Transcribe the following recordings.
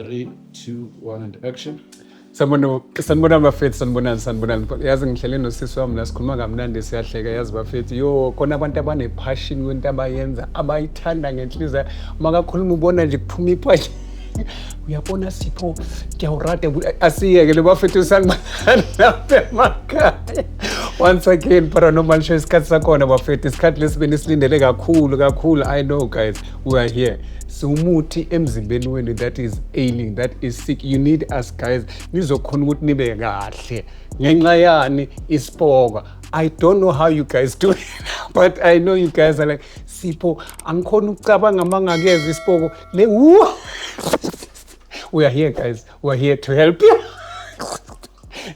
3, 2, 1 and action. Sanibona bafethu, sanibonani. Yazi ngihlele nosisi wami la sikhuluma kamnandi siyahleka. Yazi bafethu, yo khona abantu abane-passion kwento abayenza, abayithanda ngenhliziyo. Makakhuluma ubona nje kuphuma iphayi. Uyabona Sipho, ngiyawurada asiyeke le bafethu sanibona emakhaya. Once again, Paranormal Show isikhathi sakhona bafethu, isikhathi lesibeni silindele kakhulu. I know guys, we are here. So umuthi emzimbeni wenu that is ailing, that is sick. You need us guys. Nizokhona ukuthi nibe kahle. Ngenxa yani isipoko. I don't know how you guys do it, but I know you guys are like, Sipho, angikhona ukucabanga mangakeza isipoko. We are here guys. We are here to help you.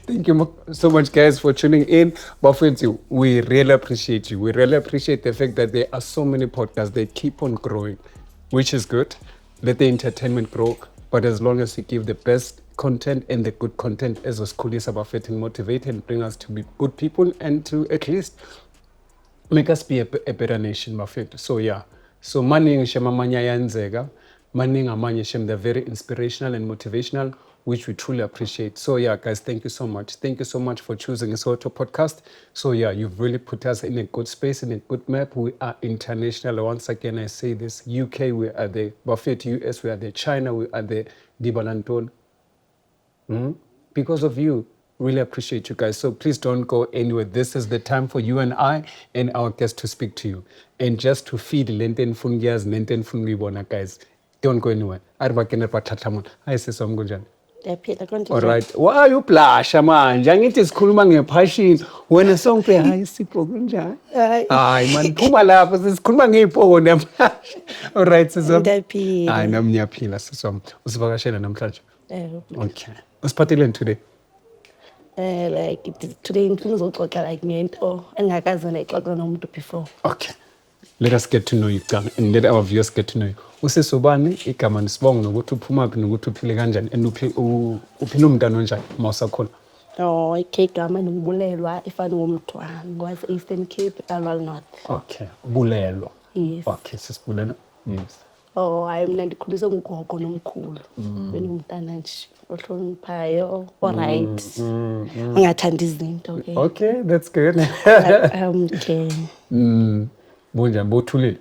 Thank you so much, guys, for tuning in. Bafethu, we really appreciate you. We really appreciate the fact that there are so many podcasts. They keep on growing, which is good. Let the entertainment grow. But as long as you give the best content and the good content as a school is about fitting, motivate and bring us to be good people and to at least make us be a better nation, Bafethu. So yeah. So maningi shema manya yanzega. Maningi amanye shem, they're very inspirational and motivational, which we truly appreciate. So yeah, guys, thank you so much. Thank you so much for choosing Soweto Podcast. So yeah, you've really put us in a good space, in a good map. We are international. Once again, I say this, UK, we are the Buffett, US, we are the China, we are the Dibalanton. Because of you, really appreciate you guys. So please don't go anywhere. This is the time for you and I and our guests to speak to you. And just to feed Lenten Fungias, Lenten Fungibona, guys. Don't go anywhere. Arba kena patatamun. I say some good. All right. Why are you blush, man? Jangithi sikhuluma ngephassion. Wena song play hayi Sipho kunjani? Hayi man, phuma lapha sikhuluma ngeiphoko namhlanje. All right, sizwa. Ngiyaphila. Hayi nami ngiyaphila sizwa. Usivakashela namhlanje. Okay. Usiphatheleni today? Like today ngifuna uzoxoxa like ngento engakaze ngayixoxa nomuntu before. Okay. Let us get to know you, and let our viewers get to know you. Usesobani igama nisibonga nokuthi uphuma phi nokuthi uphile kanjani and uphila umntana onjani mawusakhona. Oh, igama ngibulelwa ifana ngomntwana ngoba Eastern Cape Alwal North. Okay. Bulelwa. Yes. Okay, sisibulelwa. Yes. Oh, mina ndikhuliswe ngugogo nomkhulu. Benimntana nje ohloniphayo, alright. Angathanda izinto ke. Okay, that's good. Okay. Bunjani bothulile?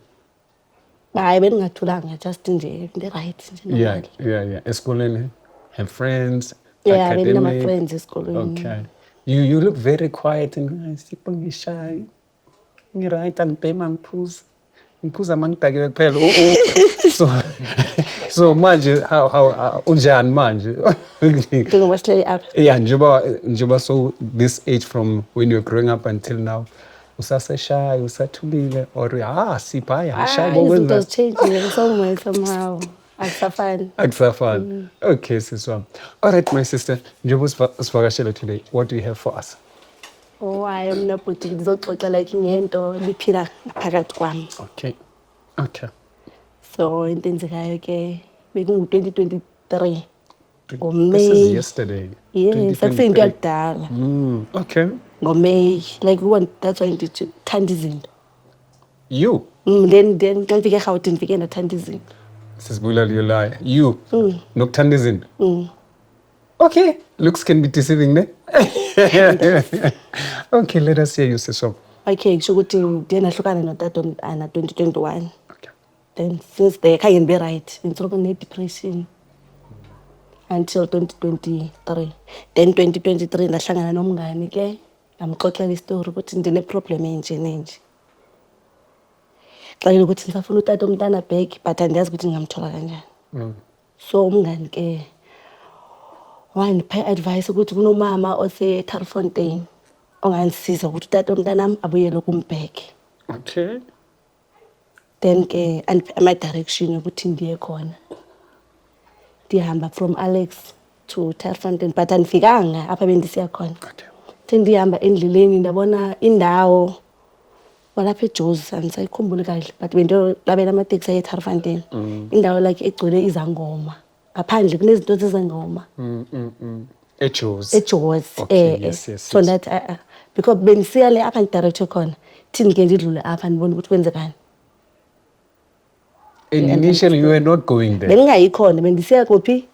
Hayi beningathulanga just nje right nje. Yeah. Esikoleni, have friends, yeah, academic. benina my friends esikoleni. Okay. You look very quiet and Sipho ngishy. Ngiright angibhema ngiphuza mangidakile kuphela. So manje how unjani manje? Ngoba sihleli apha. Yeah, njoba so this age from when you were growing up until now. Usaseshayi, usathulile or Sipho ayashayi bokwenza. It changing somehow. Akusafani. Okay, siswami. All right, my sister. Njoba usivakashela today. What do you have for us? Oh, I am not putting ngizoxoxa like ngento liphila phakathi kwami. Okay. So into enzekayo ke bekungu 2023. This is yesterday. Yes, akuseyinto yakudala. Okay. Ngomay, like that's why ndithanda izinto. You? Then xa ndifike eGauteng ndifike ndathanda izinto. Sisibulala you lie. You? Nokuthanda izinto? Okay. Looks can be deceiving, ne? Okay, let us hear you, Siswam. Okay, kusho ukuthi ndiye nahlukana notata omntana 2021. Okay. Then since there khange ndibe right, ngithola ne-depression until 2023. Then 2023 ndahlangana nomngani ke. Ngamxoxela isitory ukuthi ndine-problem enje nenje. Xa ukuthi ngifuna utata omntana back but andiyazi ukuthi ngingamthola kanjani. So umngani ke wandipha advice ukuthi kunomama ose-Tarfontein ongangisiza ukuthi utata omntanami abuyele kumbheke. Okay. Then ke ama direction ukuthi ndiye khona. Ndihamba from Alex to Tarfontein but andifikanga apha bendisiya khona. Ndihamba endleleni ndabona indawo walapha eJozi andisayikhumbuli kahle but bento labela amateksi aye Tarfontein. Indawo like egcwele izangoma. Ngaphandle kunezinto zezangoma. Ejozi. Okay, yes. So that because bendisiya le apha ngidirect khona. Thini ke ndidlule apha ndibona ukuthi kwenzekani. And initially you were not going there. Bengingayikhona bendisiya kuphi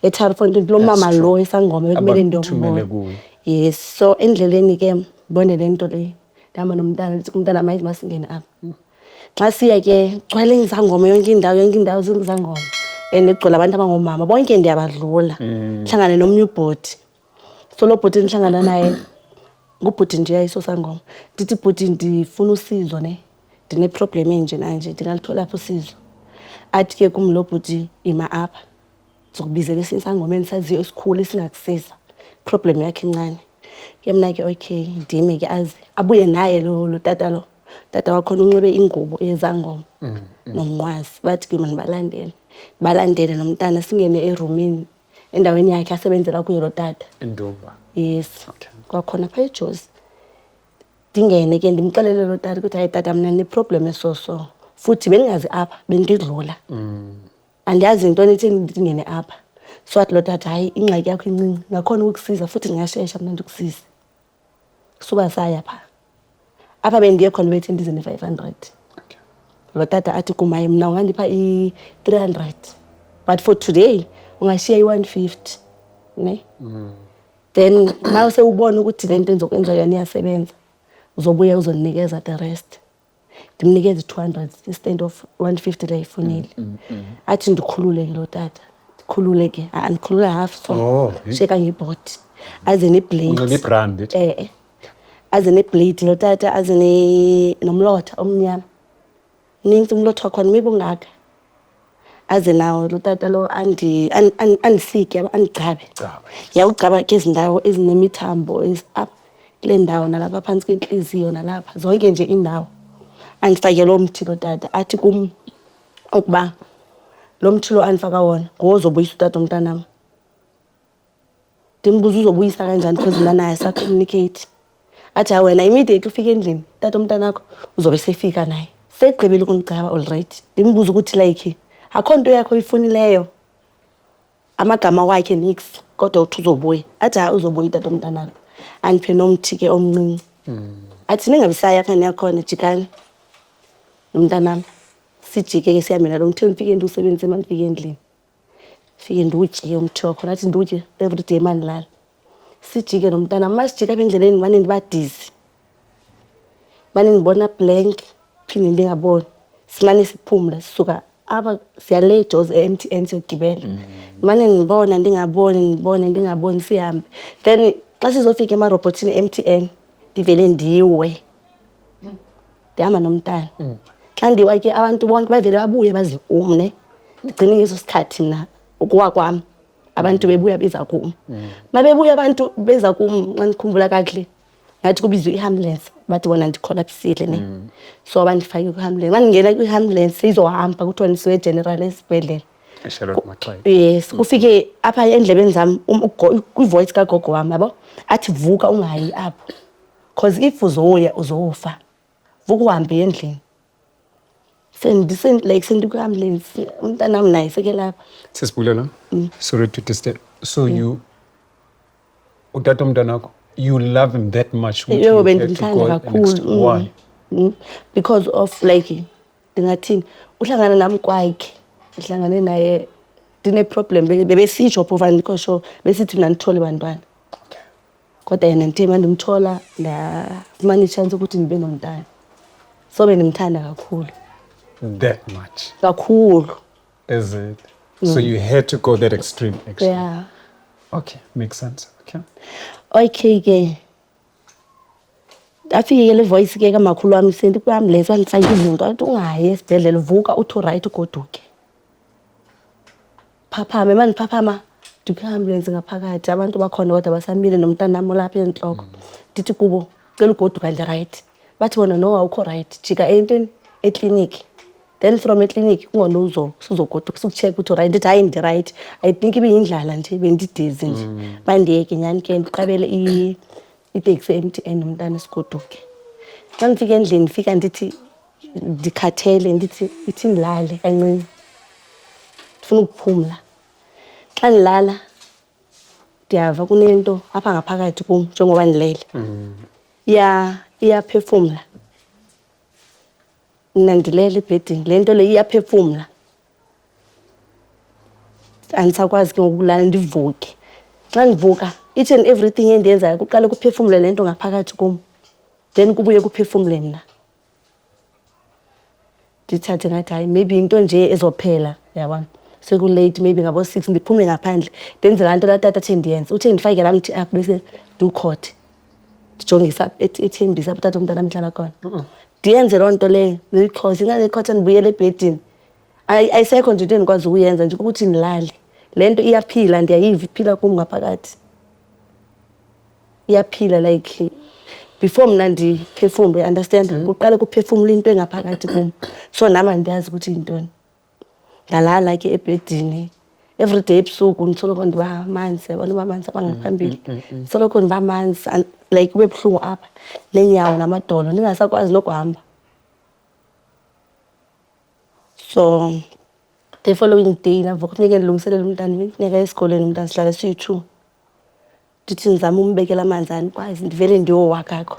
eTarfontein lo mama lo esangoma bekumele Abakuthumele ndombona. kuye. Yes, so endleleni ke mbone lento le. Ndihamba nomntana lithi umntana mayithi masingene apha. Xa siya ke gcwele izangoma yonke indawo zingizangoma. And egcwele abantu abangomama bonke ndiyabadlula. Hlangane nomnye ubhoti. So lo bhoti ndihlangana naye ngubhuti nje ayisosangoma. Ndithi bhuti ndifuna usizo ne. Ndine problem enje nanje ndingalithola phi usizo. Athi ke kum lo bhuti ima apha. Zokubizela isangoma ensaziyo esikhulu esingakusiza. Problem yakhe incane. Ke mna ke okay ndime ke azi abuye naye lo tata lo. Tata wakho unxibe ingubo yezangoma nomnqwazi. Bathi ke balandele nomntana singene eroomini endaweni yakhe asebenzela kuyo lo tata. Indumba. Yes. Kwakhona pha eJozi. Ndingene ke ndimxelele lo tata ukuthi hayi tata mina ne-problem so. Futhi bengazi apha bendidlula. Andiyazi into ethi ndingene apha. So athi lo tata hayi ingxaki yakho incinci ngakhona ukukusiza futhi ngiyashesha mina ndikusiza. Suka saya pha. Apha bendiye khona bethi ndize ne-500. Lo tata athi kumaye mina ungandipha i-300. But for today ungashiya i-150 ne? Then nawe sewubona ukuthi lento enzokwenza yona iyasebenza. Uzobuya uzoninikeza the rest. Ndimnikeza 200 instead of 150 la ifunile. Athi ndikhulule lo tata. Ndikhulule ke andikhulula half so. Sheka ngebhoti. Aze neblade. Ungabe brand. Aze neblade lo tata aze nomlotha omnyama. Ningi umlotha wakho mibe ungaka. Aze nawo lo tata lo andisike andichabe. Yawucaba ke izindawo ezinemithambo up kule ndawo nalapha phansi kwenhliziyo nalapha zonke nje indawo. Andifake lo mthi lo tata athi kum ukuba lo mthi lo andifaka wona ngozobuyisa utata umntanami. Ndimbuza uzobuyisa kanjani because mina naye sa communicate. Athi wena immediately ufika endlini tata umntanakho uzobe sefika naye. Segqibile ukungicaba alright. Ndimbuza ukuthi like akho nto yakho ifunileyo. Amagama wakhe nix kodwa uthi uzobuya. Athi uzobuya tata umntanakho. Andiphe nomthi ke omncinci. Athi ningabisaya apha niyakhona jikani. Nomntanami sijike ke siyamela lo mthi ngifike ndiwusebenzise mandifike endlini. Fike ndiwutye umthi wakho nathi ndiwutye every day mandilala. Sijike nomntana masijike apha endleleni manje ndibadizi. Manje ndibona blank phinde ndingaboni. Simane siphumla sisuka apha siyale eJozi eMTN siyogibela. Manje ngibona ndingaboni sihambe. Then xa sizofika emarobotini eMTN ndivele ndiwe. Ndihamba nomntana. Xa ndiwa ke abantu bonke bavele babuye bazi umne. Ndigcine ngeso sikhathi na ukuwa kwami. Abantu bebuya beza kum. Mabebuya abantu beza kum xa ndikhumbula kahle. Ngathi kubizwe iambulance bathi bona ndicollapsile ne. So abandifake kwiambulance. Mandingena kwiambulance izohamba kuthiwa ndisiwe general esibhedlela. eSharlotte Maxwell. Yes, kufike apha endlebeni zami kwivoice kagogo wami yabo. Athi vuka ungayi apho. Because if uzoya uzofa. Vuka uhambe endlini. Sendi kwiambulance umntanami naye seke lapha. Sesibulela. Sorry to disturb. So you utata umntanakho you love him that much Yo you had to bendithanda go an extra- kakhulu. Why? Because of like ndingathini uhlangana nami kwakhe ihlangane naye ndine problem bebesitsho phova ndikho sure besithi mina ndithole bantwana. Kodwa yena ndithe mandimthola ndafumana ichance ukuthi ndibe nomntana. So bendimthanda kakhulu. That much. Kakhulu. Is it? So you had to go that extreme. Yeah. Okay, makes sense. Okay. Okay ke. Afike le voice ke kamakhulu wami sendi kwambulance wandifaka izinto athi ungayi esibhedlela vuka uthi right ugoduke. Phaphama manje phaphama ndikambulance ngaphakathi abantu bakhona kodwa basamile nomntanami lapha enhloko. Ndithi kubo cela ugoduka nje right. Bathi bona no awukho right. Jika entweni eclinic. Then from eclinic kungono uzogoduka sikucheck ukuthi right ndithi hayi ndi right. I think ibiyindlala nje bendidizi nje. Bandiyeke nyani ke ndiqabele itaxi eMTN nomntana esigoduke. Xa ngifika endlini ndifika ndithi ndikhathele ndithi ithi ndilale kancinci. Ndifuna ukuphumla. Xa ndilala ndiyava kunento apha ngaphakathi kum njengoba ndilele. Iyaphefumla. Mina ndilele ebhedini lento le iyaphefumla. andisakwazi ke ngokulala ndivuke. Xa ndivuka each and everything endiyenzayo kuqale kuphefumle le nto ngaphakathi kum, then kubuye kuphefumle mna. Ndithathe ngathi hayi maybe into nje ezophela, yabona. Sekulate maybe ngabo-6 ndiphume ngaphandle ndenze laa nto laa tata athe ndiyenze. Uthe ndifake laa mthi apho bese ndiwukhothe ndijongisa ethembisa apho utata umntana amhlala khona. Ndiyenze loo nto leyo ndiyixhose inganekhotha ndibuyele ebhedini. Ayisekho nje into endikwazi ukuyenza nje kukuthi ndilale. Le nto iyaphila, ndiyayiva iphila kum ngaphakathi. Iyaphila like before mna ndiphefumle, understand? Kuqale kuphefumle into engaphakathi kum. So nama ndiyazi ukuthi yintoni. Ndalala ke ebhedini. Every day ebusuku ndisoloko ndiba amanzi, yabona uba amanzi abangaphambili. Soloko ndiba amanzi like kube buhlungu apha neenyawo namadolo ndingasakwazi nokuhamba. So the following day navuka kufuneke ndilungiselele umntana funeka esikolweni umntana sihlala siyi-2. Ndithi ndizame umbekela amanzi andikwazi ndivele ndiyowakakho.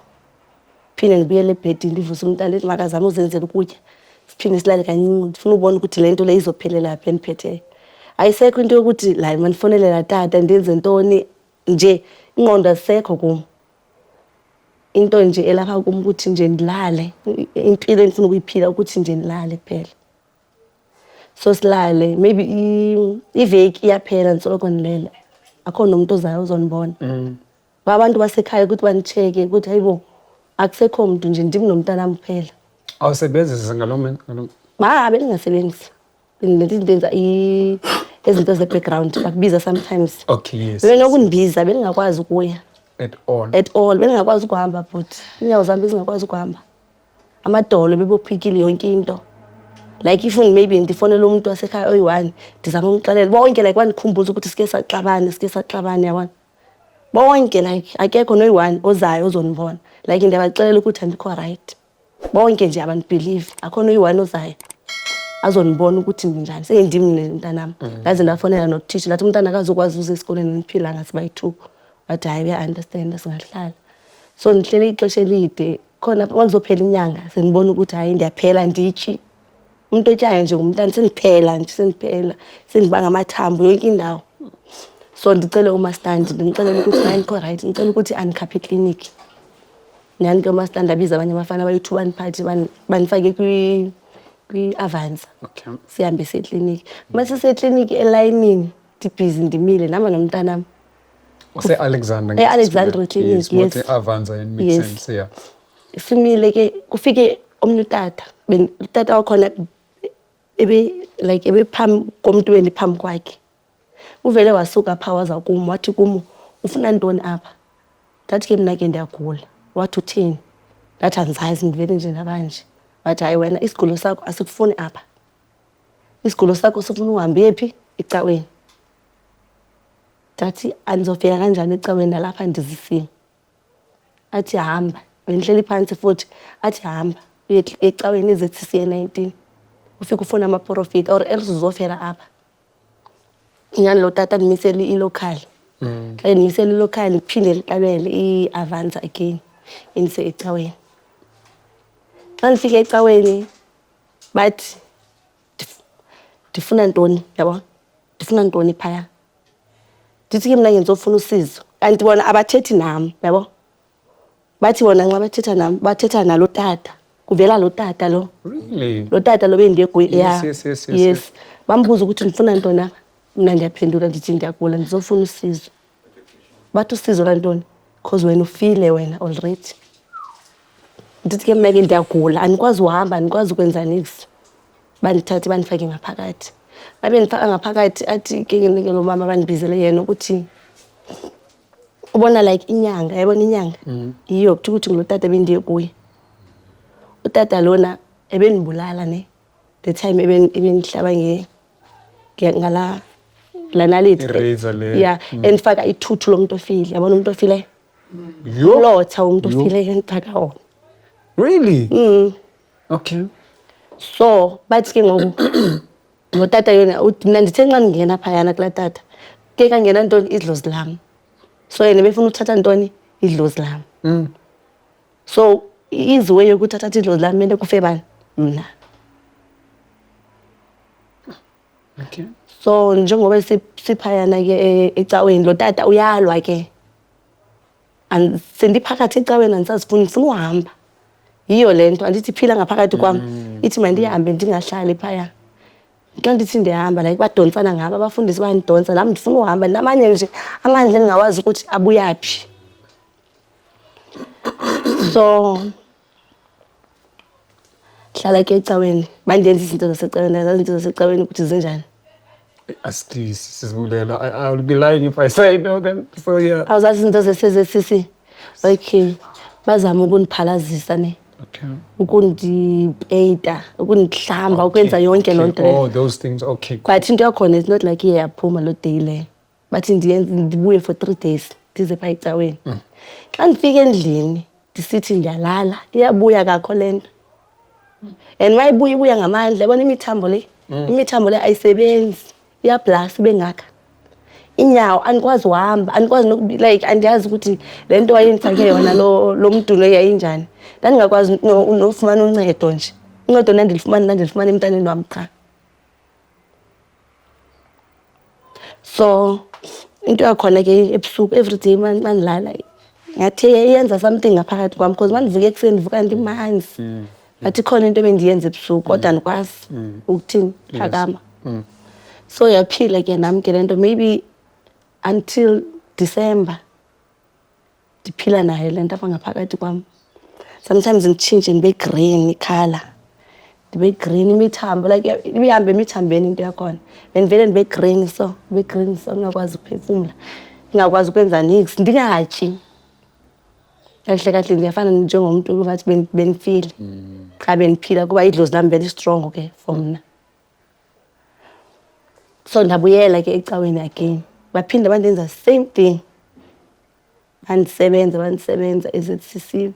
Phinde ndibuyele ebhedini ndivuse umntana ndithi makazame uzenzela ukutya. Siphinde silale kancinci ndifuna ubona ukuthi le nto le izophelela phi endiphetheyo. Ayisekho into yokuthi la mandifonele la tata ndenze ntoni nje ingqondo azisekho kum. Into nje elapha kum ukuthi nje ndilale, impilo endifuna ukuyiphila ukuthi nje ndilale kuphela. So silale maybe iveki iyaphela ndisoloko ndilele. Akho nomuntu ozayo uzondibona. Abantu basekhaya ukuthi banditsheke ukuthi hayibo akusekho muntu nje ndim nomntana kuphela. Awusebenzisa ngaloo Bengingasebenzi. Bendenza izinto ze-background bakubiza sometimes. Okay, yes. Benokundibiza bengingakwazi ukuya. At all. At all bengingakwazi ukuhamba but inyawo zami bezingakwazi ukuhamba. Amadolo bebophikile yonke into. Like if maybe ndifonela umuntu wasekhaya oyi-1 ndizama umxelela bonke like bandikhumbuza ukuthi sike saxabana yabona. Bonke like akekho noyi-1 ozayo ozondibona. Like ndiyabaxelela ukuthi andikho right. Bonke nje abandibelieve akho noyi-1 ozayo azondibona ukuthi njani sendim nomntanami. Ngaze ndafonela nothisha lathi umntana akazokwazi uze esikoleni niphila ngasibayi-2. Wathi hayi uya-understand singahlala. So ndihlele ixesha elide khona kwakuzophela inyanga sendibona ukuthi hayi ndiyaphela nditshi. Umuntu otyayo nje ngumntana sendiphela sendibanga amathambo yonke indawo. So ndicele umastandi ndimxelele ukuthi hayi ndikho right, ndicela ukuthi andikhaphe eklinikhi. Nyani ke umastandi abiza abanye abafana abayi-2 bandiphathe bandifake kwi-Avanza. Okay. Sihambe seklinikhi. Mase seklinikhi elayinini ndibhizi ndimile nama nomntanami. Use-Alexander. E-Alexander Clinic, yes. What Avanza and makes sense, yeah. Simile ke kufike omnye utata. Utata wakhona ebe phambi komuntu bendiphambi kwakhe. Uvele wasuka pha waza kum wathi kum ufuna ntoni apha? Ndathi ke mna ke ndiyagula. Wathi uthini? Ndathi andizazi ndivele nje nabanje. Wathi hayi wena isigulo sakho asikufuni apha. Isigulo sakho sifuna uhambe phi? Ecaweni. Ndathi andizofika kanjani ecaweni nalapha ndizisile. Athi hamba. Bendihleli phansi futhi athi hamba uye ecaweni eZCC19. Ufike ufuna ama-profit or else uzofela apha. Nyani lo tata ndimisele i-local. Xa ndimisele i-local ndiphinde liqabele i-Avanza again indise ecaweni. Xa ndifike ecaweni bathi ndifuna ntoni yabo? Ndifuna ntoni phaya? Ndithi ke mna ngenzofuna usizo. Kanti bona abathethi nam yabo? Bathi bona nxa bathetha nam bathetha nalo tata. Kuvela lo tata lo. Really? Lo tata lo bendiye Yes, yes. Yes. Bambuza ukuthi ndifuna ntoni apha? Mna ndiyaphendula ndithi ndiyagula ndizofuna usizo. Bathi usizo lantoni? Because wena ufile wena already. Ndithi ke mna ke ndiyagula andikwazi uhamba andikwazi ukwenza niks. Bandithathe bandifake ngaphakathi. Babe ndifaka ngaphakathi athi ke nginike lo mama bandibizele yena ukuthi ubona like inyanga yabona inyanga. Yiyo ukuthi ngulo tata bendiye kuye. Utata lona ebenibulala ne the time ebenihlaba ngala nalithi. Razor le. Yeah, endifaka ithuthu lomuntu ofile yabona umuntu ofile. Lotha umuntu ofile endifaka wona. Really? Okay. So bathi ke ngoku lo tata yona mina ndithe nxa ngingena phayana kula tata ke kangena ntoni idlozi lam. So yena befuna uthatha ntoni idlozi lam. So easy way yokuthatha idlozi lam mele kufe bani mna. Okay. So njengoba siphayana ke ecaweni lo tata uyalwa ke. And sendiphakathi ecaweni andisazifuni ngifuna uhamba. Yiyo lento andithi phila ngaphakathi kwami. Ithi mandihambe ndingahlali phaya. Xa ndithi ndihamba like badonsana ngabo abafundisi bayandonsa nami ndifuna uhamba namanye nje amandla engingawazi ukuthi abuyaphi. So hlala ke ecaweni bandenza izinto zasecaweni izinto zasecaweni ukuthi zinjani. I will be lying if I say no then. So yeah. Awuzazi izinto zesizesisi. Okay. Bazama ukuniphalazisa ne. Okay. Ukundipeyita, ukundihlamba, ukwenza yonke lonto le. Oh, those things. Okay. But into yakhona it's not like iyaphuma lo day le. But ndibuye for 3 days ndize pha ecaweni. Xa ndifika endlini ndisithi ndiyalala, iyabuya kakho lento. And ibuya ngamandla, yabona imithambo le. Imithambo le ayisebenzi. Iyablast bengaka. Inyawo andikwazi uhamba, andikwazi like andiyazi ukuthi lento wayenzake yona lo mntu lo yayinjani. Ndingakwazi nofumana uncedo nje. Uncedo nandilifumana emntaneni wami cha. So into yakhona ke ebusuku everyday mandilala ngathi yenza something ngaphakathi kwami because mandivuka ekuseni ndivuka ndimanzi. Athi khona into ebendiyenza ebusuku kodwa andikwazi ukuthini phakama. So yaphila ke nami ke lento maybe until December ndiphila nayo lento apha ngaphakathi kwami. Sometimes ngichange ndibe green color. Ndibe green imithambo like ihambe emithambeni into yakhona. Bendivele ndibe green so ngingakwazi ukuphefumula. Ngingakwazi ukwenza nix ndingatyi. Kahle ngiyafana njengomuntu ngathi benifile. Cha beniphila kuba idlozi lami very strong ke for mina. So ndabuyela ke ecaweni again. Baphinda bandenza same thing. Bandisebenza eZCC.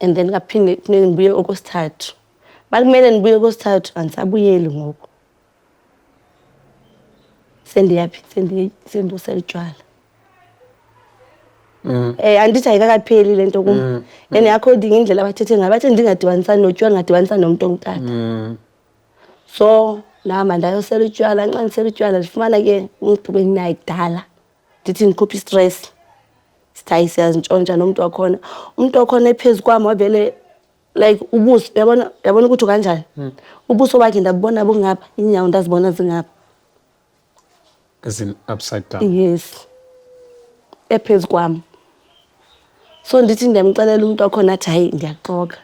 And then ngaphinde ngibuye okwesithathu. Bakumele ngibuye okwesithathu andisabuyeli ngoku. Sendusela andithi ayikakapheli lento kum. And according indlela abathethe ngayo bathi ndingadibanisani notywala ngadibanisani nomuntu ongutata. So nami ndayosela utywala nxa ndisela utywala ndifumana ke umuntu benginaye kudala. Ndithi ndikhuphe stress. Sithayi siyazintshontsha nomuntu wakhona. Umuntu wakhona ephezulu kwami wavele like ubuso yabona ukuthi kanjani. Ubuso bakhe ndabona bungapha, inyawo ndazibona zingapha. As in upside down. Yes. Ephezulu kwami. So ndithi ndiyamxelela umuntu wakhona athi hayi ndiyaxoka.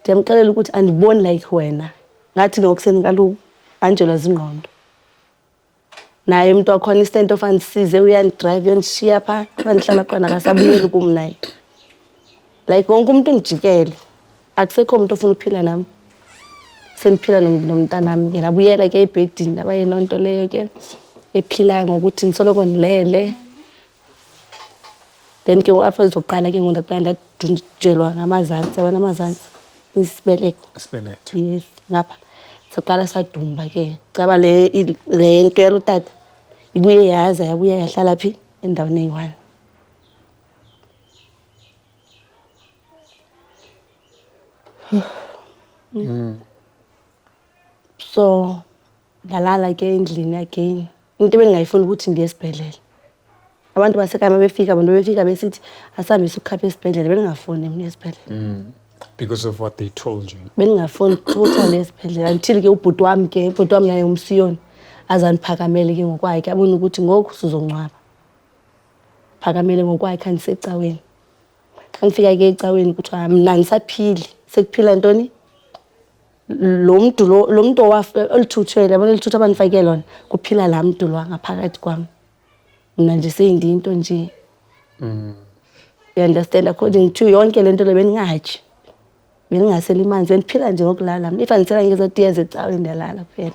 Ndiyamxelela ukuthi andiboni like wena. Ngathi ngokuseni kaloku Angela zingqondo. Naye umuntu wakhona istand of andisize uyandidrive yondishiya pha bandihlala khona akasabuyeli kum naye. Like wonke umuntu ungijikele. Akusekho umuntu ofuna ukuphila nami. Sendiphila nomntanami ke nabuyela ke ebhedini nabaye nonto leyo ke ephila ngokuthi ngisoloko ndilele. Then ke after izoqala ke ngondaqala ndadunjelwa ngamazantsi abana amazantsi isibeleko. Yes ngapha saqala sadumba ke caba le nto yalotata ibuye yabuya yahlala phi endaweni eyi-1. So ndalala ke endlini again into bengayifuni ukuthi ndiye esibhedlele. Abantu basekhaya befika besithi asambe sikhaphe esibhedlele bengafuni mina esibhedlele. Because of what they told you. Bengingafuni ukuthatha lesibhedlela until ke ubhuti wami yaye umsiyoni azaniphakamele ke ngokwakhe abone ukuthi ngoku sizongcwaba. Phakamele ngokwakhe andisecaweni. Xa ngifika ke ecaweni kuthiwa mina ngisaphili sekuphila ntoni? Lo muntu olithuthele yabona elithutha abanifake lona kuphila la muntu lo ngaphakathi kwami. Mina nje seyindinto nje. You understand according to yonke lento le beningatshi. Bengingasela imanzi bendiphila nje ngokulala. If andisela ngeze tears ecaweni ndiyalala kuphela.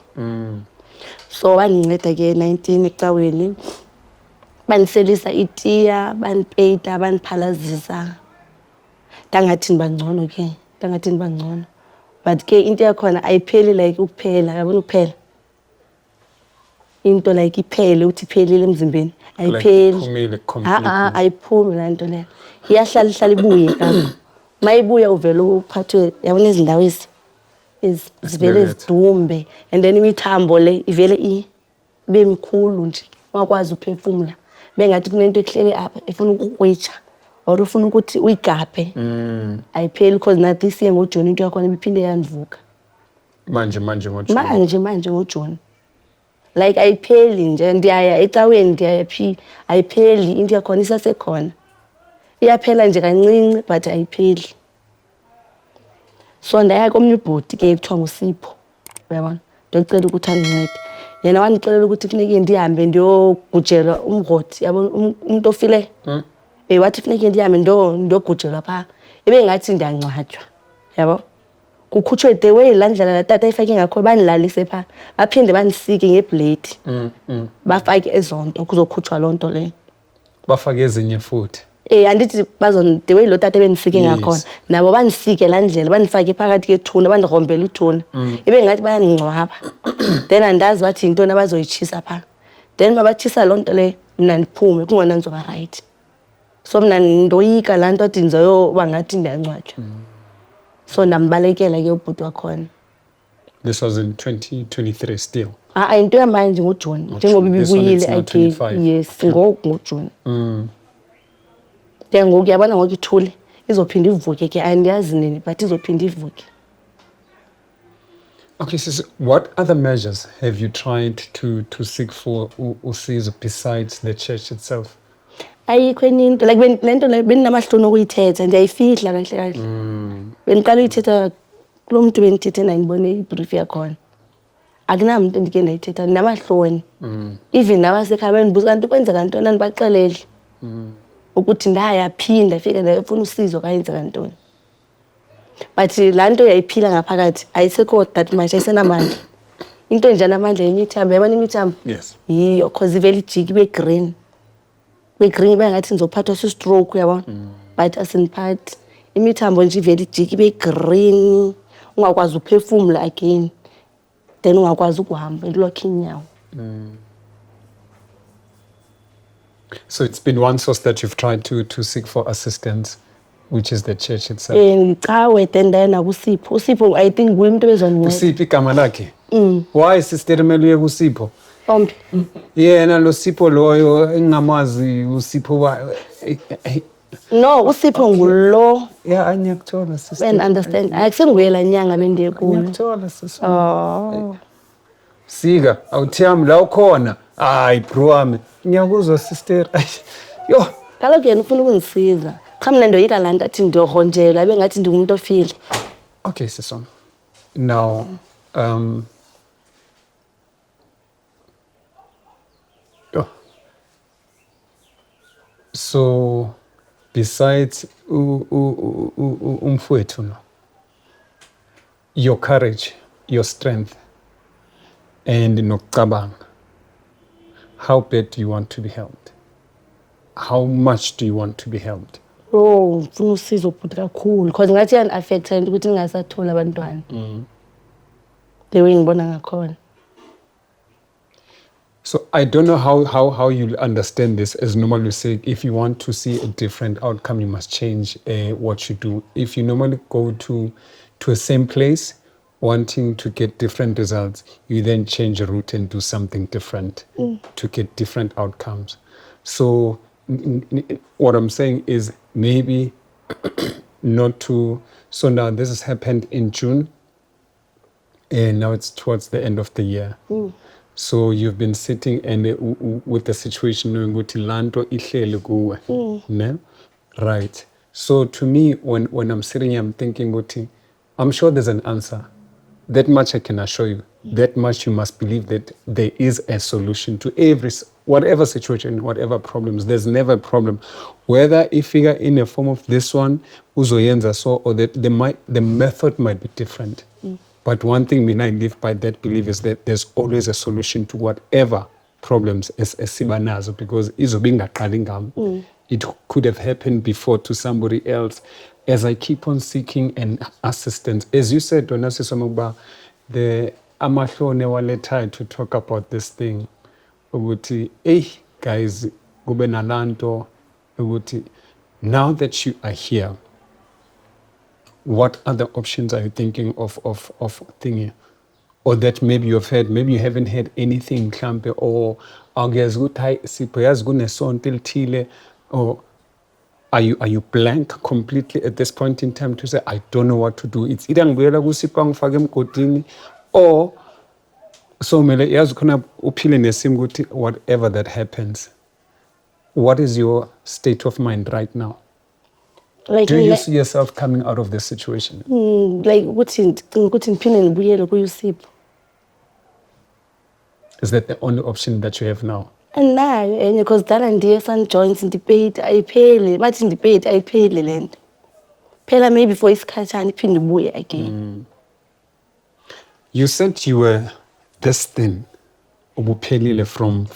So banginceda ke 19 ecaweni. Bandiselisa itiya, banipeyita, baniphalazisa. Dangathini bangcono. But ke into yakhona ayipheli like ukuphela, yabona ukuphela. Into like iphele uthi iphelile emzimbeni. Ayipheli. Ayiphumi la nto leyo. Iyahlala ibuye kanti. Mayibuya uvela uphathwe yabona izindawo zivele zidumbe and then imithambo le ivele ibe mkhulu nje ungakwazi uphefumula bengathi kunento ehlele apha efuna ukukwetsha or ufuna ukuthi uyigaphe ayipheli because nathi siye ngoJoni into yakhona ibiphinde yandivuka manje ngoJoni like ayipheli nje ndiyaya ecaweni ndiyaya phi ayipheli into yakhona isasekhona iyaphela nje kancinci but ayipheli so ndaya komnye ubhuti ke kuthiwa nguSipho uyabona ndicela ukuthi andincede yena wandixelela ukuthi kufuneka ndihambe ndiyogujela umroti yabo umuntu ofile wathi kufuneka ndihambe ndogujelwa pha ebengathi ndiyangcwatywa yabo kukhutshwe the way la ndlela la tata ifake ngakho banilalise pha baphinde banisike ngeblade bafake ezonto kuzokhutshwa lonto le bafake ezinye futhi andithi the way lo tata benisike ngakhona nabo banisike la ndlela banifake phakathi kethuna bandirombela ithuna ebengathi bayangcwaba then andazi bathi into abazoyichisa pha then babathisa lonto le mina ndiphume kungona nzoba right so mina ndoyika la nto athi ndizoyoba ngathi ndiyangcwatywa so ndambalekela ke ubhuti wakhona. This was in 2023 still. Into yamanje ngoJuni njengoba ibibuyile again. Yes, ngoJuni. Ngoku yabona ngoku ithule izophinda ivuke ke andiyazi nini but izophinda ivuke. Okay, so what other measures have you tried to seek for usizo besides the church itself? Ayikho into like lento le beninamahloni okuyithetha ndiyayifihla kahle kahle. Beniqala uyithetha kulo muntu benithethe na ngibone ibrief yakhona. Akunamuntu endike ndayithetha namahloni. Even nabasekhaya benibuza kanti kwenzeka ntoni anibaxelele. Ukuthi ndayaphinda fika ndafuna usizo kayenzeka ntoni. But la nto yayiphila ngaphakathi ayisekho that much ayisenamandla. Into enjana amandla yemithambo yabona imithambo. Yes. Yiyo cause ivele ijiki be green. Green bengathi ngizophathwa stroke uyabona but asiniphathi imithambo nje ivele ijiki be green ungakwazi uphefumula again then ungakwazi ukuhamba lokho inyawo. So it's been one source that you've tried to seek for assistance, which is the church itself. Ngicawe then ndayena kuSipho. uSipho I think umuntu bezoninceda. uSipho igama lakhe? Why sister Meluye kuSipho? Ombi. Yena lo Sipho loyo engingamazi uSipho No, uSipho ngulo. Yeah, angiyakuthola sister. And understand. Akusenguyela nyanga bendiye kuyo. Ngiyakuthola sister. Oh. Sika, awuthiyami la ukhona. Hayi bro wami. Ngiyakuzwa sister. Yo, Kaloku yena ufuna ukungisiza. Cha mina ndoyika la nto athi ndiyohonjelwa bengathi ndingumuntu ofile. Okay, Sisona. Now, so besides umfowethu no, your courage, your strength, and nokucabanga, how bad do you want to be helped? How much do you want to be helped? Oh, ufuna usizo ubhuti kakhulu because ngathi affecta into ukuthi ngingasathola abantwana. The way ngibona ngakhona. So I don't know how you'll understand this. As normally we say, if you want to see a different outcome, you must change what you do. If you normally go to a same place, wanting to get different results, you then change a route and do something different to get different outcomes. So what I'm saying is maybe not to. So now this has happened in June, and now it's towards the end of the year. So you've been sitting and with the situation knowing ukuthi lanto ihlele kuwe, ne? Right. So to me, when I'm sitting here, I'm thinking ukuthi, I'm sure there's an answer. That much I can assure you. That much you must believe that there is a solution to whatever situation, whatever problems. There's never a problem. Whether if figure in a form of this one, uzoyenza so, or that the method might be different. But one thing I live by that belief is that there's always a solution to whatever problems esiba nazo, because it could have happened before to somebody else. As I keep on seeking an assistance, as you said, Donasi, the amahlone waletai to talk about this thing. Ukuthi, guys, kube nalanto ukuthi, now that you are here, what other options are you thinking of thingy? Or that maybe you've heard, maybe you haven't heard anything, mhlampe, or awuyazi ukuthi hayi Sipho yazi kunesonto elithile, or are you blank completely at this point in time to say I don't know what to do? It's either ngibuyela kuSipho ngifake emgodini, or so mele yazi khona uphile nesimo ukuthi whatever that happens. What is your state of mind right now? Like, Do you see yourself coming out of this situation? like ukuthi ngiphinde ngibuyele kuYusipho. Is that the only option that you have now? Andinayo enye because dala ndiye St John's ndipeyite ayipheli, bathi ndipeyite ayipheli le nto. Phela maybe for isikhatshana iphinde ibuye again. You said you were this thin, ubuphelile from.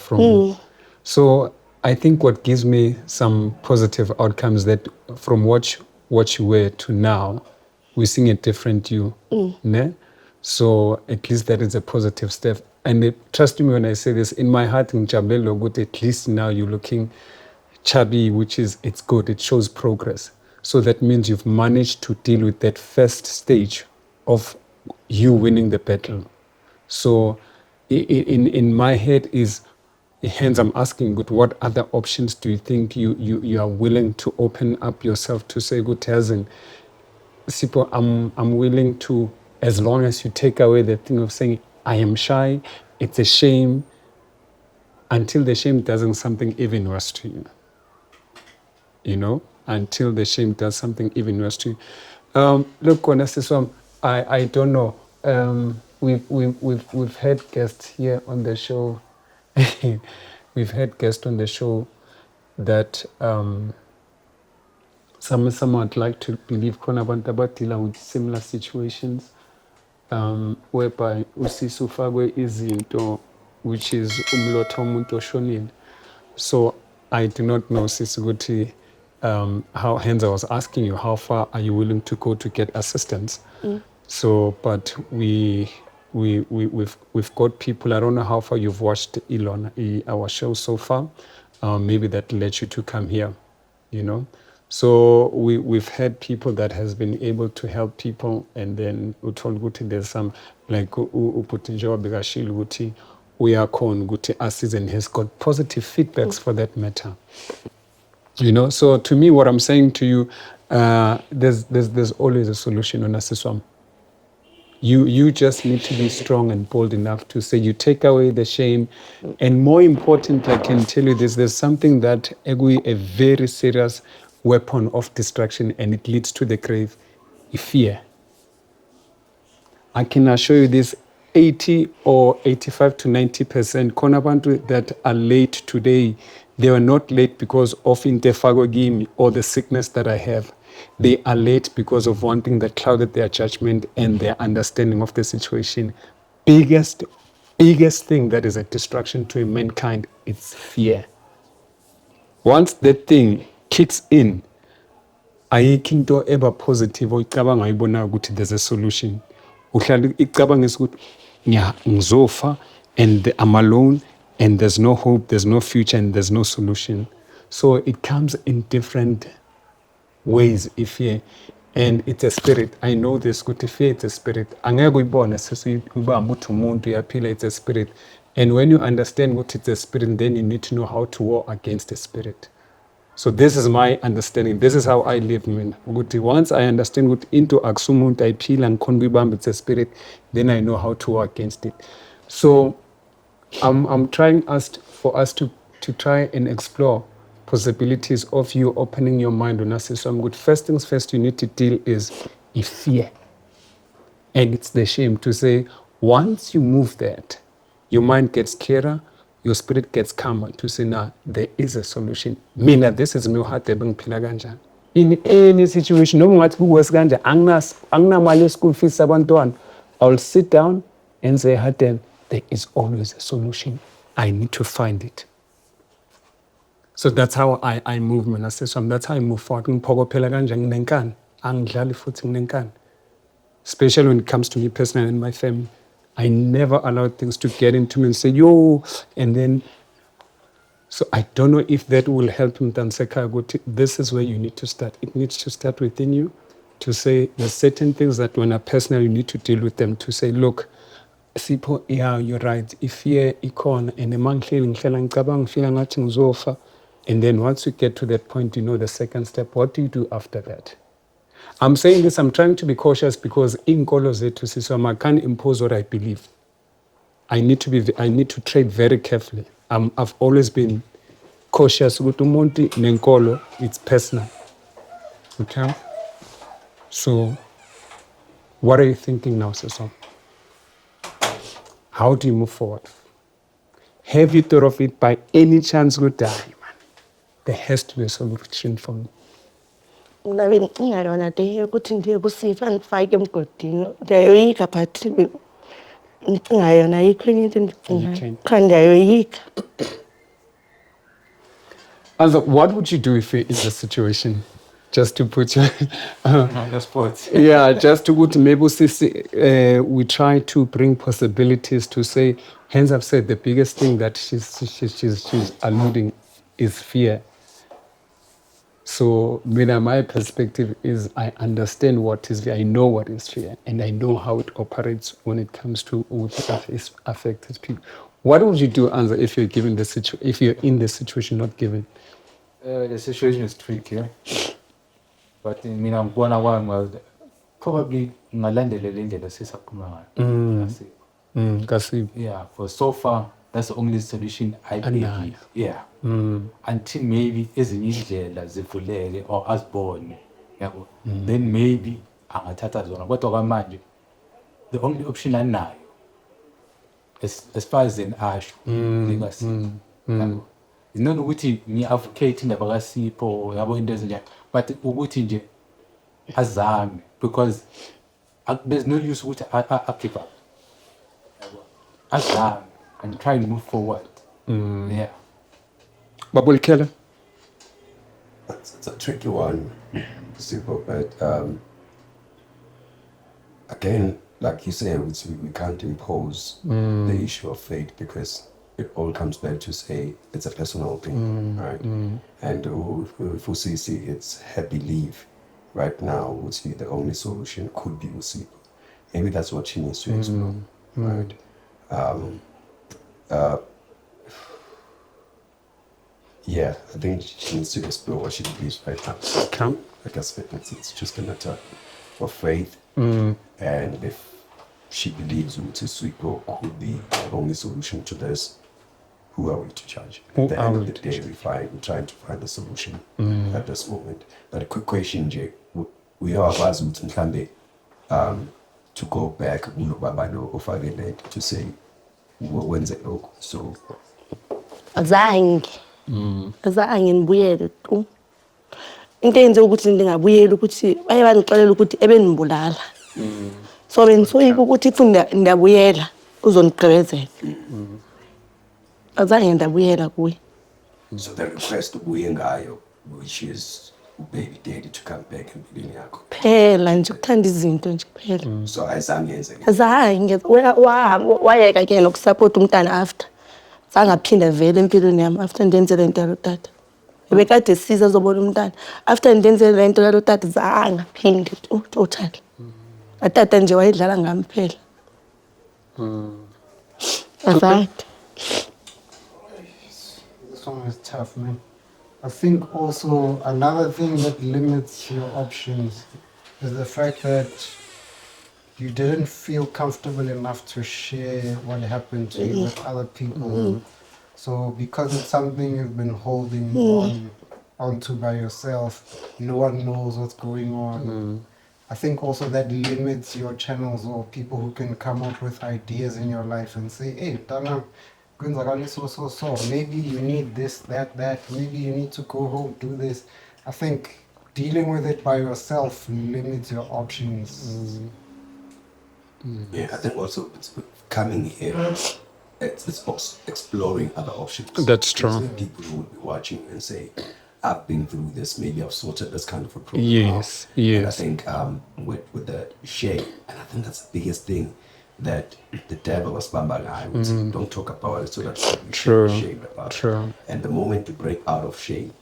So I think what gives me some positive outcomes that from what you were to now, we're seeing a different you. Ne? So at least that is a positive step. And trust me when I say this, in my heart, at least now you're looking chubby, which is, it's good, it shows progress. So that means you've managed to deal with that first stage of you winning the battle. So in my head is, hence I'm asking, good, what other options do you think you are willing to open up yourself to say, good, Tazen, Sipho, I'm willing to, as long as you take away the thing of saying, I am shy, it's a shame, until the shame does something even worse to you. You know, until the shame does something even worse to you. Look, Konasiswam, I don't know. We've had guests here on the show. We've had guests on the show that some would like to believe Konabantabat dealing with similar situations, whereby usisu fagwe izinto, which is umlotha umuntu oshonile. So I do not know, Sisuguti, how, hence I was asking you, how far are you willing to go to get assistance? So, but we've got people, I don't know how far you've watched our show so far. Maybe that led you to come here, you know? So we've had people that has been able to help people, and then utol guti there's some like uputinjawa bigashil guti uyakon guti assist, and has got positive feedbacks for that matter. You know, so to me, what I'm saying to you, there's always a solution on Asiswam. You just need to be strong and bold enough to say you take away the shame, and more important, I can tell you this: there's something that a very serious weapon of destruction, and it leads to the grave, fear. I can assure you this: 80 or 85 to 90% Konabantu that are late today, they were not late because of interfagogimi or the sickness that I have. They are late because of one thing that clouded their judgment and their understanding of the situation. Biggest thing that is a destruction to mankind is fear. Once that thing kicks in, ayikho into ever positive oyicabanga ayibona ukuthi there's a solution. Uhlala icabanga ukuthi ngizofa, and I'm alone, and there's no hope, there's no future, and there's no solution. So it comes in different ways, fear, and it's a spirit. I know this, good fear, it's a spirit. It's a spirit. And when you understand what it's a spirit, then you need to know how to war against the spirit. So this is my understanding. This is how I live. Once I understand what into aksumuntu I peel and konbibam, it's a spirit, then I know how to war against it. So I'm trying for us to try and explore possibilities of you opening your mind on us. So I'm good. First things first, you need to deal is fear. And it's the shame to say, once you move that, your mind gets clearer, your spirit gets calmer to say, nah, there is a solution. Mina, this is my heart. In any situation, no matter who was ganja, angna mali school fees abandon, I'll sit down and say, Hatem, there is always a solution. I need to find it. So that's how I move, man. So that's how I move forward. Especially when it comes to me personally and my family. I never allow things to get into me and say, yo, and then, so I don't know if that will help me. This is where you need to start. It needs to start within you. to say there's certain things that when a personal you need to deal with them to say, look, Sipho, yeah, you're right. If fear icon and a man feeling zofa, and then once you get to that point, you know the second step, what do you do after that? I'm saying this, I'm trying to be cautious because in Kolo Zetu Siswama, I can't impose what I believe. I need to trade very carefully. I've always been cautious with umuntu nenkolo, it's personal. Okay? So what are you thinking now, Siso? How do you move forward? Have you thought of it by any chance? Good die, man. There has to be a solution for me. Mina bengingayona le yokuthi ndiye kuSipho ndifake emgodini. Ndiyayoyika but ndicinga yona ayikho enye into endicingayo. Cha ndiyayoyika. Anza, what would you do if you're in this situation? Just to put you On the spot. yeah, just to put maybe we try to bring possibilities to say, hence I've said the biggest thing that she's alluding is fear. So my perspective is I understand what is fear, I know what is fear, and I know how it operates when it comes to what affected people. What would you do, Anza, if you're given if you're in the situation not given? The situation is tricky, but mina ngibona kwami probably ngalandelela indlela sisaphuma ngayo. Kasi. Yeah, for so far that's the only solution I believe. Yeah. Until maybe ezinye indlela zivuleke or asibone, yabo. Then maybe angathatha zona. Kodwa kwamanje the only option anayo as far as an asho legacy. It's not ukuthi ngi-advocate indaba kaSipho yabo into ezinjani, but ukuthi nje azame because there's no use ukuthi I give up. Azame and try and move forward. Yeah. Babul Keller? It's a tricky one, Sipho, but again, like you say, we can't impose the issue of fate because it all comes back to say it's a personal thing, right? And for Sisi, it's her belief right now would see the only solution could be Sipho. Maybe that's what she needs to explore, right? Yeah, I think she needs to explore what she believes right now. Okay. Like I said, it's just a matter of faith. And if she believes Sipho could be the only solution to this, who are we to judge? At the end of the day, we're trying to find a solution at this moment. But a quick question, Jay. We are advised to go back to say, when's it local? So, Azange ngibuyele tu. Into eyenze ukuthi ndingabuyeli ukuthi baye bandixelela ukuthi ebendibulala. So bendisoyika ukuthi if ndiyabuyela uzondigqibezela. Azange ndabuyela kuye. So the request ubuye ngayo, which is baby daddy to come back empilweni yakho. Phela nje ukuthanda izinto nje kuphela. So ayizange yenze. Azange wayeka ke nokusupport umntana after. Sangaphinda vele empilweni yami after ndenzele into yalo tata. Ebekade siza azobona umntana. After ndenzele le nto yalo tata zange aphinde totally. Atata nje wayedlala ngami phela. Azange. This one is tough, man. I think also another thing that limits your options is the fact that you didn't feel comfortable enough to share what happened to you with other people. So because it's something you've been holding onto by yourself, no one knows what's going on. I think also that limits your channels or people who can come up with ideas in your life and say, hey, Dana, so maybe you need this, that, maybe you need to go home, do this. I think dealing with it by yourself limits your options. Yeah, I think also it's coming here, it's also exploring other options. That's true. So people who will be watching and say, I've been through this, maybe I've sorted this kind of a problem Yes, out. yes. And I think with the shame, and I think that's the biggest thing that the devil was bambagai would say, don't talk about it so that you True, shame about true. it. And the moment you break out of shame,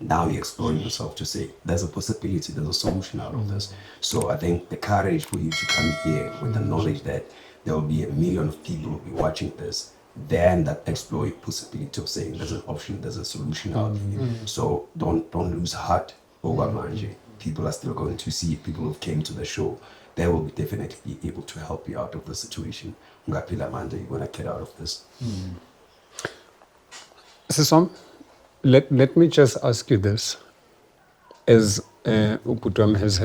now you're exploring yourself to say there's a possibility, there's a solution out of this. So I think the courage for you to come here with the knowledge that there will be 1 million of people who will be watching this, then that explore possibility of saying there's an option, there's a solution out here. So don't lose heart over manje. People are still going to see it. People who came to the show, they will definitely be able to help you out of the situation. Ungapila manje, you're gonna get out of this. Sisom, let me just ask you this, as Uputwam has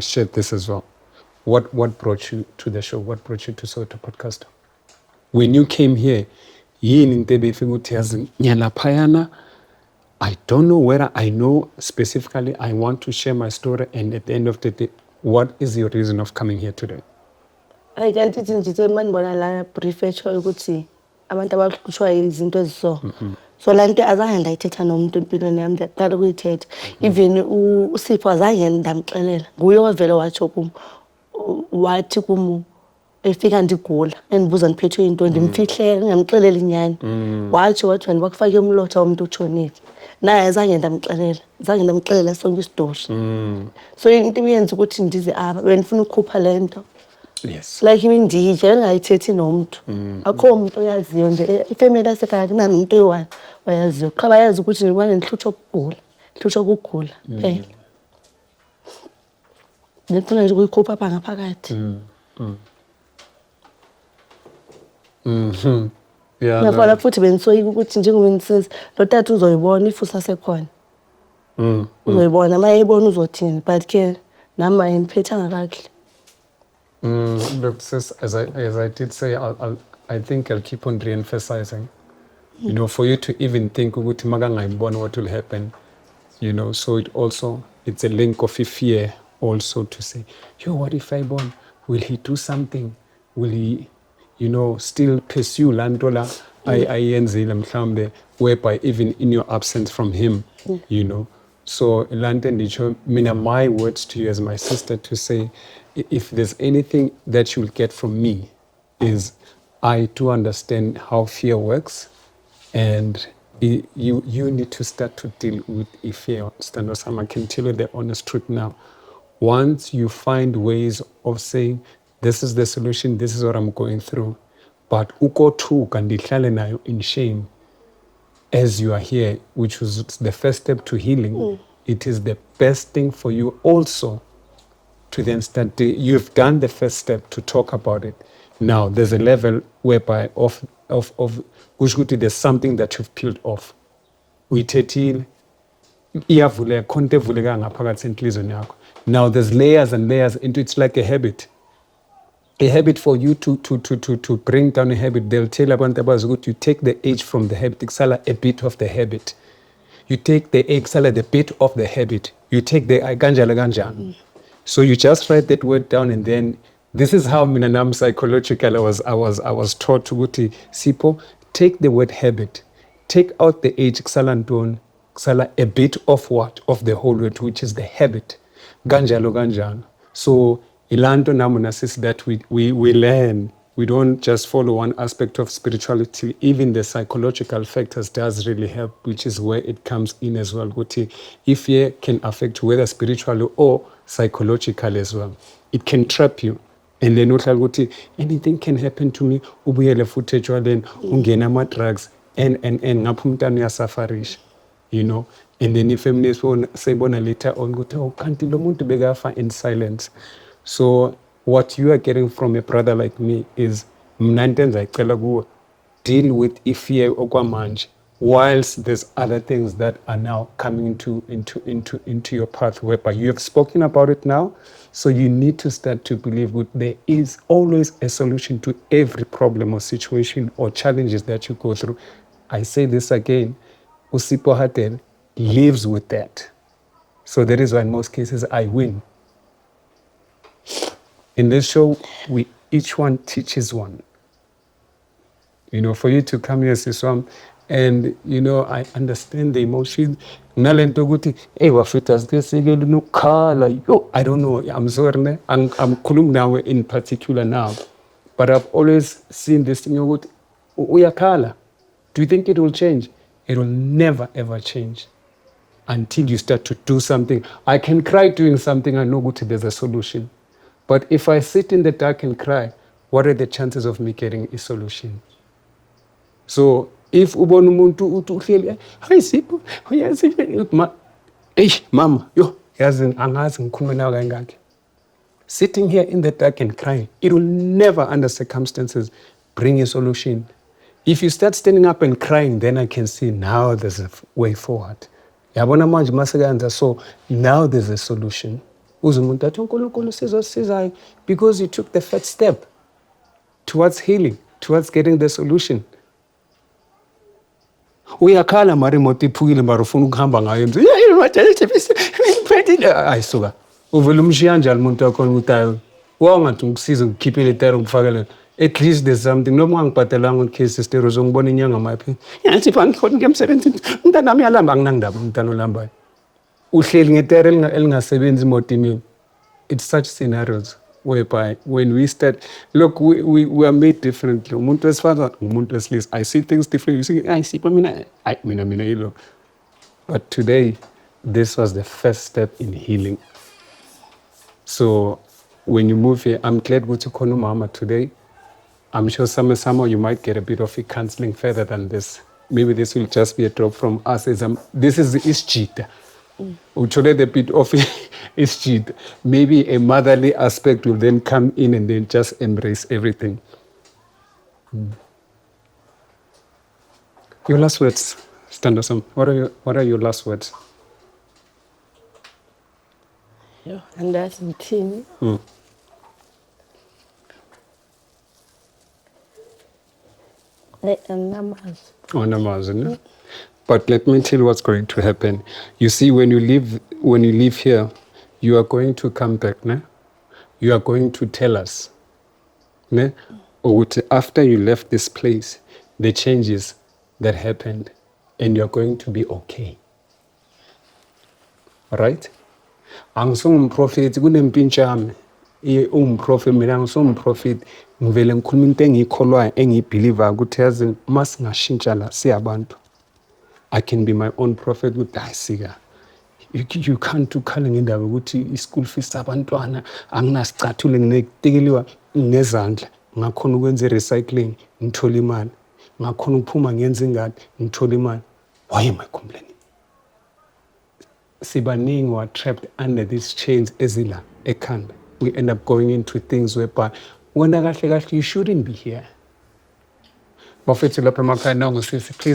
shared this as well. What brought you to the show? What brought you to Soweto Podcast? When you came here, I don't know whether I know specifically I want to share my story, and at the end of the day, what is your reason of coming here today? Identity nje manibona la brief etsho ukuthi abantu abahlutshwa izinto eziso. So la nto azange ndayithetha nomuntu empilweni yami ndaqala ukuyithetha. Even uSipho azange ndamxelela. Nguye ovele watsho kum wathi kum efika ndigula endibuza ndiphethwe into ndimfihle ngamxelela inyani. Watsho wathi wena bakufake umlotha womuntu utshonile. Naye azange ndamxelela sonke isitori. So into iyenza ukuthi ndize apha benifuna ukukhupha le nto. Yes. Like ndije engayithethi nomuntu. Akho umuntu oyaziyo nje ifamily yasekhaya kunamuntu oyi-1 oyaziyo. Qha bayazi ukuthi ngikwane ngihlutshwa ukugula phela. Ngifuna nje ukuyikhupha apha ngaphakathi. Yeah. Ngiyafuna futhi benisoyika ukuthi njengoba ngisenza lo tata uzoyibona ifusa sekhona. Uzoyibona mayibona uzothini, but ke nami ayiniphethanga kahle. Look, sis, as I did say, I think I'll keep on re-emphasizing. You know, for you to even think ukuthi magangayibona what will happen, you know, so it's a link of fear also to say, what if I born? Will he do something? Will he, you know, still pursue Landola ayenzile mhlambe, whereby even in your absence from him, you know. So my words to you as my sister to say, if there's anything that you'll get from me, is I do understand how fear works, and you need to start to deal with fear. I can tell you the honest truth now. Once you find ways of saying, this is the solution, this is what I'm going through, but uko tu kandihlale nayo in shame, as you are here, which was the first step to healing, it is the best thing for you also to then start. You've done the first step to talk about it. Now there's a level whereby there's something that you've peeled off. Now there's layers and layers into it's like a habit. A habit for you to bring down a habit. They'll tell about you take the age from the habit, a bit of the habit. You take the the bit of the habit. You take the ganja. So you just write that word down, and then this is how Minanam psychological I was taught to go to Sipo. Take the word habit, take out the age a bit of what? Of the whole word, which is the habit. Ganja. So Ilando Namunasis that we learn. We don't just follow one aspect of spirituality. Even the psychological factors does really help, which is where it comes in as well. If fear can affect whether spiritually or psychologically as well. It can trap you. And then anything can happen to me. Ubuyele footage then ungena ma drugs and ngapumtanu ya safarish. You know. And then if feminists say bona later on kanti lo muntu begafa in silence. So what you are getting from a brother like me is deal with fear okwamanje, whilst there's other things that are now coming into your path, whereby you have spoken about it now. So you need to start to believe that there is always a solution to every problem or situation or challenges that you go through. I say this again, Usipo Hatel lives with that. So that is why in most cases I win. In this show, each one teaches one. You know, for you to come here, Siswam, and you know, I understand the emotions. I don't know. I'm sorry. I'm Kulum now in particular now, but I've always seen this thing. Do you think it will change? It will never ever change. until you start to do something. I can cry doing something, I know ukuthi there's a solution. But if I sit in the dark and cry, what are the chances of me getting a solution? So if ubona umuntu uthi uhleli hayi Sipho uyazi mama yo yazi angazi ngikhulume nawe kangaki. Sitting here in the dark and crying, it will never under circumstances bring a solution. If you start standing up and crying, then I can see now there's a way forward. Yabona manje masekanza, so now there's a solution. Uze umuntu athi uNkulunkulu sizosizayo because you took the first step towards healing, towards getting the solution. Uyakhala mari imoto iphukile mara ufuna ukuhamba ngayo ayisuka uvela umshiya njalo umuntu wakhona ukuthi ayo wangathi ngikusize ngikhiphele itayari ngifakele. At least there's something. Noma ngibhadelanga ukhe sister uzongibona inyanga maphi. Yathi bangikhona ngemsebenzini. Umntanami uyalamba anginandaba umntana olambayo. Uhleli ngetayari elingasebenzi imotini. It's such scenarios whereby when we start, look, we are made differently. Umuntu wesifazane, umuntu wesilisa. I see things differently. You see, I see mina yilo. But today, this was the first step in healing. So when you move here, I'm glad to khona mama today. I'm sure somehow you might get a bit of a counseling further than this. Maybe this will just be a drop from us. This is Ischita. Uchole the bit of Ischita. Maybe a motherly aspect will then come in and then just embrace everything. Your last words, Standosam. What are your last words? Yo, and that's the team. But let me tell you what's going to happen. You see, when you live here, you are going to come back, ne? You are going to tell us, ne? Or after you left this place, the changes that happened, and you are going to be okay. All right? Angisong prophet kunempinchami. Prophet mina ngisong prophet ngivele ngikhuluma into engiyikholwayo engiyibeliever ukuthi yazi masingashintsha la siyabantu. I can be my own prophet ukuthi ayisika. You can't ukhala ngendaba ukuthi i-school fees abantwana anginasicathule nginetikeliwa ngezandla ngakhona ukwenza recycling ngithola imali ngakhona ukuphuma ngenza ingadi ngithola imali. Why am I complaining? Sibaningi were trapped under these chains ezila ekhanda. We end up going into things whereby you shouldn't be here. Please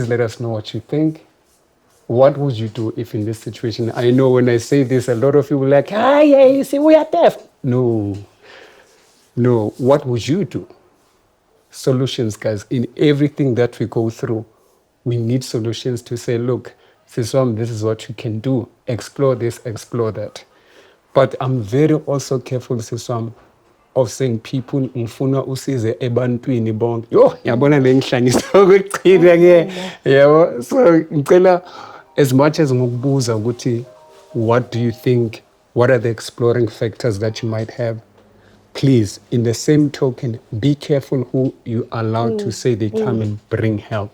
let us know what you think. What would you do if in this situation? I know when I say this, a lot of you will like, yeah, you see, we are deaf. No. What would you do? Solutions, guys. In everything that we go through, we need solutions to say, look, this is what you can do. Explore this, explore that. But I'm very also careful, Siswam, of saying people ngifuna usize ebantwini bonke. Yo, yabona le ngihlanyisa ukuqhina ke. Yabo, so ngicela as much as ngokubuza ukuthi what do you think? What are the exploring factors that you might have? Please, in the same token, be careful who you allow to say they come and bring help.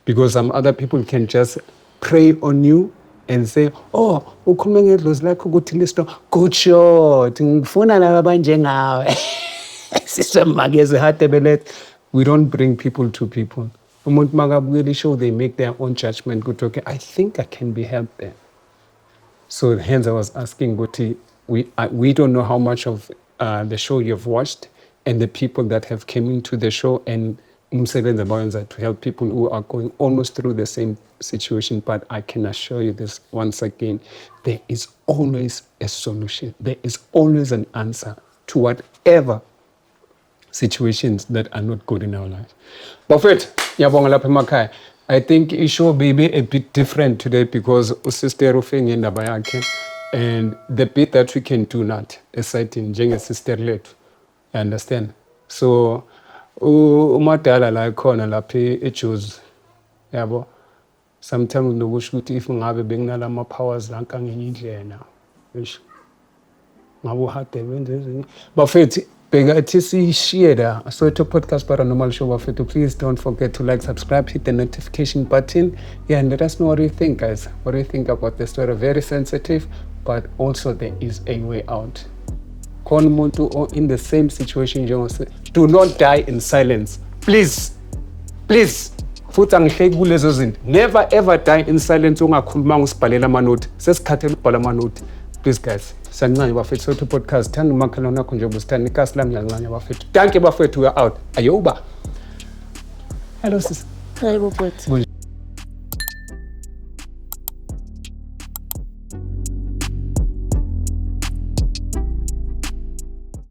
Because some other people can just prey on you and say, oh, ukhulume ngedlozi lakho ukuthi listo good shot ngifuna laba banjengawe. Sisemageze hatebelet. We don't bring people to people. Umuntu makabukela show, they make their own judgment. Good, okay, I think I can be helped there. So hence I was asking Guti, we don't know how much of the show you've watched and the people that have came into the show and to help people who are going almost through the same situation. But I can assure you this once again, there is always a solution. There is always an answer to whatever situations that are not good in our lives. Prophet, I think it should be a bit different today because Sister Rufing and Nabayake, and the bit that we can do not, aside in Jenga Sister Let, you understand? So, umadala la khona lapha eJozi yabo sometimes nokusho ukuthi if ngabe benginala ma powers lanka ngenye indlela ngisho ngabe uhade wenze ezinye bafethi Begathi siyishare la Soweto Podcast Paranormal Show bafethu. Please don't forget to like, subscribe, hit the notification button. Yeah, and let us know what you think, guys. What do you think about the story? Very sensitive, but also there is a way out. Khona umuntu in the same situation njengose. Do not die in silence. Please. Please. Futhi angihleki kulezo zinto. Never ever die in silence ungakhulumanga usibhalela amanothi. Sesikhathele ukubhala amanothi. Please guys. Sanqanya bafethu Soweto Podcast. Thanda umakhelwane wakho njengoba usithanda ikasi lami ngiyancanya bafethu. Thank you bafethu, we are out. Ayoba. Hello sis. Hayi bobhuti.